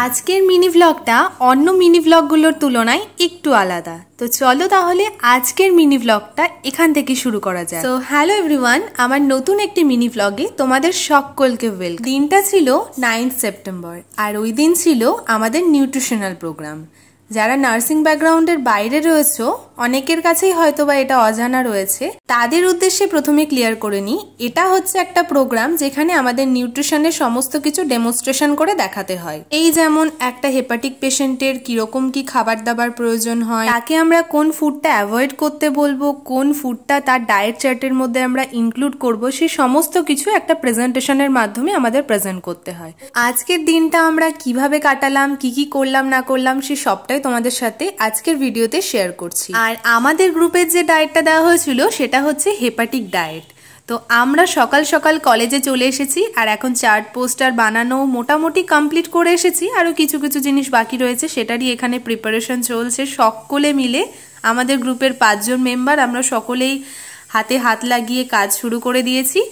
আজকের মিনি ব্লগটা অন্য মিনি ব্লগগুলোর তুলনায় একটু আলাদা। তো চলো তাহলে আজকের মিনি ব্লগটা এখান থেকে শুরু করা যায়। তো হ্যালো এভরিওয়ান, আমার নতুন একটি মিনি ব্লগে তোমাদের সকলকে ওয়েলকাম। দিনটা ছিল 9 সেপ্টেম্বর আর ওই দিন ছিল আমাদের নিউট্রিশনাল প্রোগ্রাম। যারা নার্সিং ব্যাকগ্রাউন্ডের বাইরে রয়েছে অনেকের কাছেই হয়তো বা এটা অজানা রয়েছে, তাদের উদ্দেশ্যে প্রথমে ক্লিয়ার করে নিই। এটা হচ্ছে একটা প্রোগ্রাম যেখানে আমাদের নিউট্রিশনের সমস্ত কিছু ডেমনস্ট্রেশন করে দেখাতে হয়। এই যেমন একটা হেপাটিক পেশেন্টের কিরকম কি খাবার দাবার প্রয়োজন হয়, তাকে আমরা কোন ফুডটা অ্যাভয়েড করতে বলবো, কোন ফুডটা তার ডায়েট চার্টের মধ্যে আমরা ইনক্লুড করব, সেই সমস্ত কিছু একটা প্রেজেন্টেশনের মাধ্যমে আমাদের প্রেজেন্ট করতে হয়। আজকের দিনটা আমরা কিভাবে কাটালাম, কি করলাম না করলাম, সে সবটাই তোমাদের সাথে আজকের ভিডিওতে শেয়ার করছি। আর আমাদের গ্রুপের যে ডায়েটটা দেওয়া হয়েছিল সেটা হচ্ছে হেপাটিক ডায়েট। তো আমরা সকাল সকাল কলেজে চলে এসেছি আর এখন চার্ট পোস্টার বানানো মোটামুটি কমপ্লিট করে এসেছি। আরও কিছু কিছু জিনিস বাকি রয়েছে, সেটারই এখানে প্রিপারেশন চলছে। সকলে মিলে আমাদের গ্রুপের 5 জন মেম্বার আমরা সকলেই হাতে হাত লাগিয়ে কাজ শুরু করে দিয়েছি।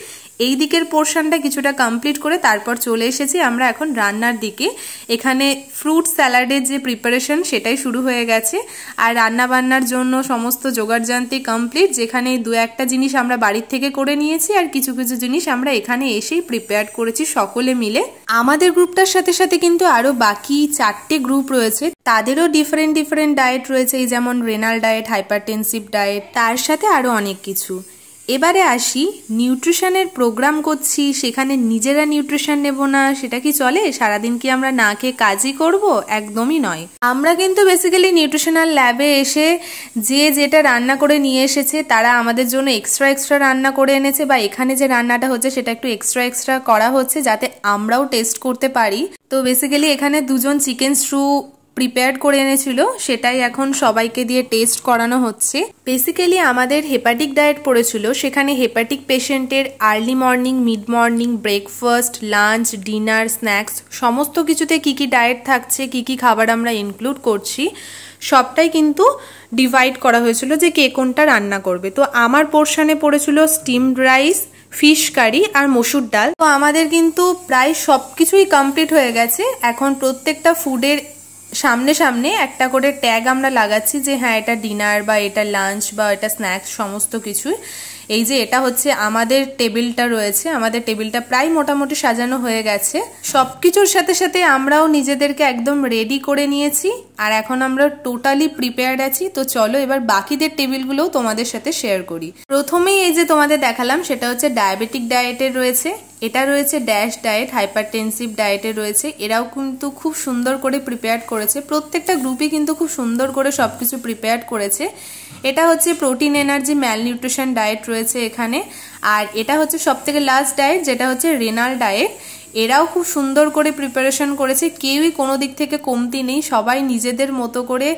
এই দিকের পোর্শনটা কিছুটা কমপ্লিট করে তারপর চলে এসেছি আমরা এখন রান্নার দিকে। এখানে ফ্রুট স্যালাডের যে প্রিপারেশন সেটাই শুরু হয়ে গেছে আর রান্না বান্নার জন্য সমস্ত জোগাড়যন্ত্র কমপ্লিট। যেখানে 2-1টা জিনিস আমরা বাড়ির থেকে করে নিয়েছি আর কিছু কিছু জিনিস আমরা এখানে এসেই প্রিপেয়ার করেছি সকলে মিলে। আমাদের গ্রুপটার সাথে সাথে কিন্তু আরো বাকি 4টে গ্রুপ রয়েছে, তাদেরও ডিফারেন্ট ডায়েট রয়েছে। এই যেমন রেনাল ডায়েট, হাইপারটেনসিভ ডায়েট, তার সাথে আরো অনেক কিছু। এবারে আসি, নিউট্রিশনের প্রোগ্রাম করছি, সেখানে নিজেরা নিউট্রিশন নেব না সেটা কি চলে? সারাদিন কি আমরা না খেয়ে কাজই করব? একদমই নয়। আমরা কিন্তু বেসিক্যালি নিউট্রিশনাল ল্যাবে এসে যে যেটা রান্না করে নিয়ে এসেছে তারা আমাদের জন্য এক্সট্রা রান্না করে এনেছে, বা এখানে যে রান্নাটা হচ্ছে সেটা একটু এক্সট্রা করা হচ্ছে যাতে আমরাও টেস্ট করতে পারি। তো বেসিক্যালি এখানে 2 জন চিকেন স্ট্রু প্রিপেয়ার করে এনেছিল, সেটাই এখন সবাইকে দিয়ে টেস্ট করানো হচ্ছে। বেসিক্যালি আমাদের হেপাটিক ডায়েট পড়েছিল, সেখানে হেপাটিক পেশেন্টের early morning, mid morning, breakfast, lunch, dinner, snacks সমস্ত কিছুতে কি ডায়েট থাকছে, কি খাবার আমরা ইনক্লুড করছি সবটাই কিন্তু ডিভাইড করা হয়েছিল যে কে কোনটা রান্না করবে। তো আমার পোর্শনে পড়েছিল স্টিমড রাইস, ফিশ কারি আর মসুর ডাল। তো আমাদের কিন্তু প্রায় সবকিছুই কমপ্লিট হয়ে গেছে। এখন প্রত্যেকটা ফুডের সামনে একটা করে ট্যাগ আমরা লাগাচ্ছি যে হ্যাঁ এটা ডিনার বা এটা লাঞ্চ বা এটা স্ন্যাক্স সমস্ত কিছুই। এই যে এটা হচ্ছে আমাদের টেবিলটা রয়েছে, আমাদের টেবিলটা প্রায় মোটামুটি সাজানো হয়ে গেছে। সবকিছুর সাথে সাথে আমরাও নিজেদেরকে একদম রেডি করে নিয়েছি আর এখন আমরা টোটালি প্রিপেয়ার্ড আছি। তো চলো এবার বাকিদের টেবিলগুলোও তোমাদের সাথে শেয়ার করি। প্রথমেই এই যে তোমাদের দেখালাম সেটা হচ্ছে ডায়াবেটিক ডায়েটের রয়েছে, এটা রয়েছে ড্যাশ ডায়েট, হাইপারটেনসিভ ডায়েটের রয়েছে। এরাও কিন্তু খুব সুন্দর করে প্রিপেয়ার করেছে, প্রত্যেকটা গ্রুপই কিন্তু খুব সুন্দর করে সবকিছু প্রিপেয়ার করেছে। এটা হচ্ছে প্রোটিন এনার্জি ম্যালনিউট্রিশন ডায়েট রয়েছে এখানে। আর এটা হচ্ছে সবথেকে লাস্ট ডায়েট যেটা হচ্ছে রেনাল ডায়েট। এরাও খুব সুন্দর করে প্রিপারেশন করেছে, কেউই কোনো দিক থেকে কমতি নেই, সবাই নিজেদের মতো করে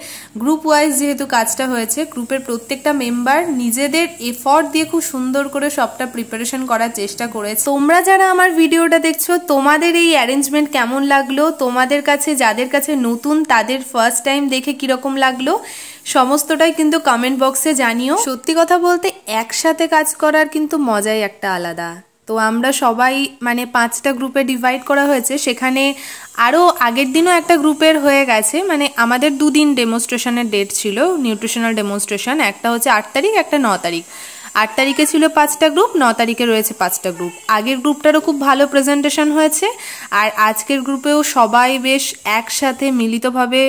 গ্রুপ ওয়াইজ যেহেতু কাজটা হয়েছে, গ্রুপের প্রত্যেকটা মেম্বার নিজেদের এফর্ট দিয়ে খুব সুন্দর করে সবটা প্রিপারেশন করার চেষ্টা করেছে। তোমরা যারা আমার ভিডিওটা দেখছো তোমাদের এই অ্যারেঞ্জমেন্ট কেমন লাগলো, তোমাদের কাছে যাদের কাছে নতুন তাদের ফার্স্ট টাইম দেখে কিরকম লাগলো সমস্তটাই কিন্তু কমেন্ট বক্সে জানিও। সত্যি কথা বলতে একসাথে কাজ করার কিন্তু মজাই একটা আলাদা। তো আমরা সবাই মানে 5টা গ্রুপে ডিভাইড করা হয়েছে, সেখানে আরও আগের দিনও একটা গ্রুপের হয়ে গেছে। মানে আমাদের 2 দিন ডেমনস্ট্রেশনের ডেট ছিল, নিউট্রিশনাল ডেমনস্ট্রেশন। একটা হচ্ছে 8 তারিখ, একটা 9 তারিখ। 8 তারিখে ছিল 5টা গ্রুপ, 9 তারিখে রয়েছে 5টা গ্রুপ। আগের গ্রুপটারও খুব ভালো প্রেজেন্টেশন হয়েছে আর আজকের গ্রুপেও সবাই বেশ একসাথে মিলিতভাবে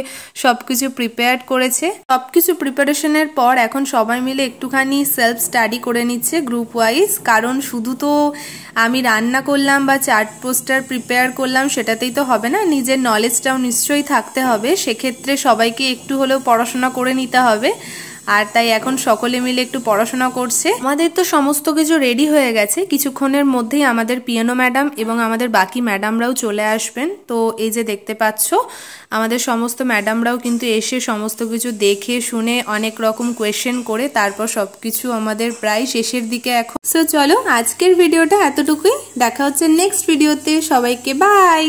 সবকিছু প্রিপেয়ার করেছে। সবকিছু প্রিপারেশনের পর এখন সবাই মিলে একটুখানি সেলফ স্টাডি করে নিচ্ছে গ্রুপ ওয়াইজ। কারণ শুধু তো আমি রান্না করলাম বা চার্ট পোস্টার প্রিপেয়ার করলাম সেটাতেই তো হবে না, নিজের নলেজটাও নিশ্চয়ই থাকতে হবে। সেক্ষেত্রে সবাইকে একটু হলেও পড়াশোনা করে নিতে হবে আর তাই এখন সকলে মিলে একটু পড়াশোনা করছে। আমাদের তো সমস্ত কিছু রেডি হয়ে গেছে, কিছুক্ষণের মধ্যেই আমাদের পিয়ানো ম্যাডাম এবং আমাদের বাকি ম্যাডামরাও চলে আসবেন। তো এই যে দেখতে পাচ্ছ আমাদের সমস্ত ম্যাডামরাও কিন্তু এসে সমস্ত কিছু দেখে শুনে অনেক রকম কোয়েশ্চেন করে তারপর সবকিছু আমাদের প্রায় শেষের দিকে এখন। সো চলো আজকের ভিডিওটা এতটুকুই, দেখা হচ্ছে নেক্সট ভিডিওতে। সবাইকে বাই।